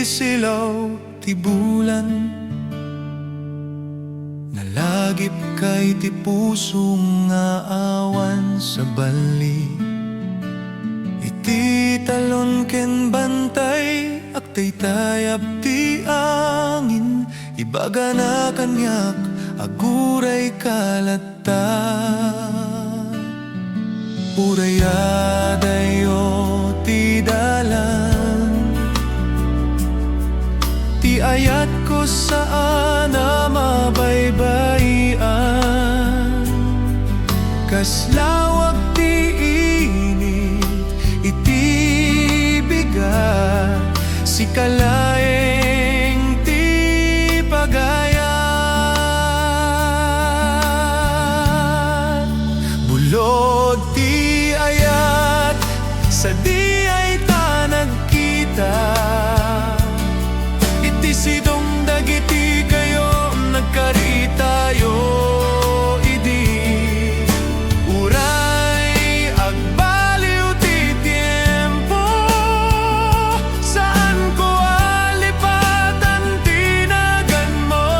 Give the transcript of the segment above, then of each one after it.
silaw ti bulan, nalagip kay ti pusong nga awan sa bali. Iti talon ken bantay, agtaytayab ti angin, ibaga na kanyak aguray kalata. Urayadayo ti dalan, ti ayat ko saan na mabaybayan. Kaslawag ti init, iti bigat, si kalaeng ti pagayan. Bulod ti ayat, sa di ay ta nagkita, iti sidong dagiti kayo nagkaritayo. Idi uray agbaliw ti tiempo, saan ko alipatan tinagan mo.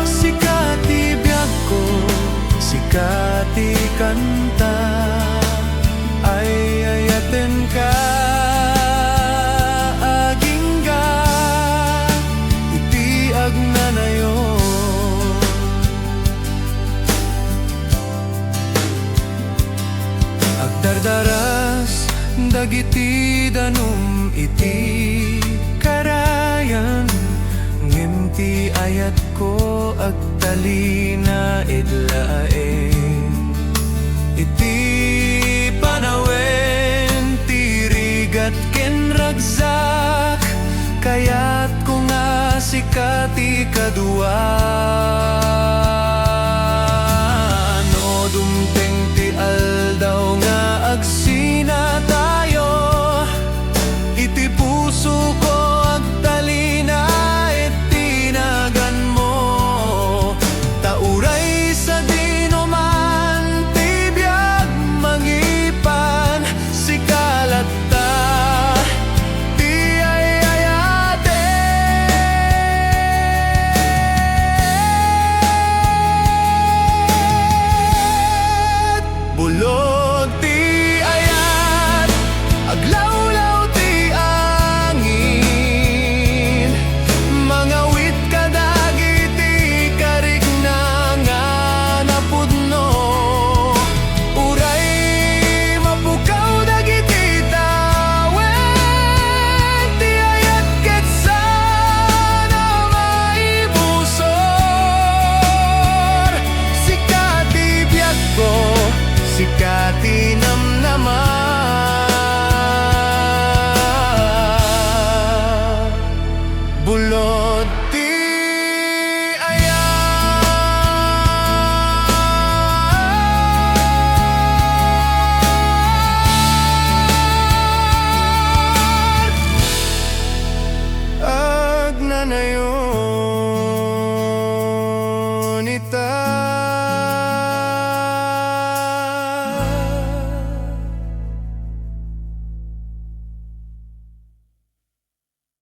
Sikati biyag ko, sikati kanta, ay ayaten ka agingga, iti agnanayo. Agdardaras dagiti danum iti karayan, ngem ti ayat ko agtalina idlaeng. Iti panawen ti rigat ken ragsak, kayat ko nga sikati kadua. No dumteng ti aldaw nga agsak,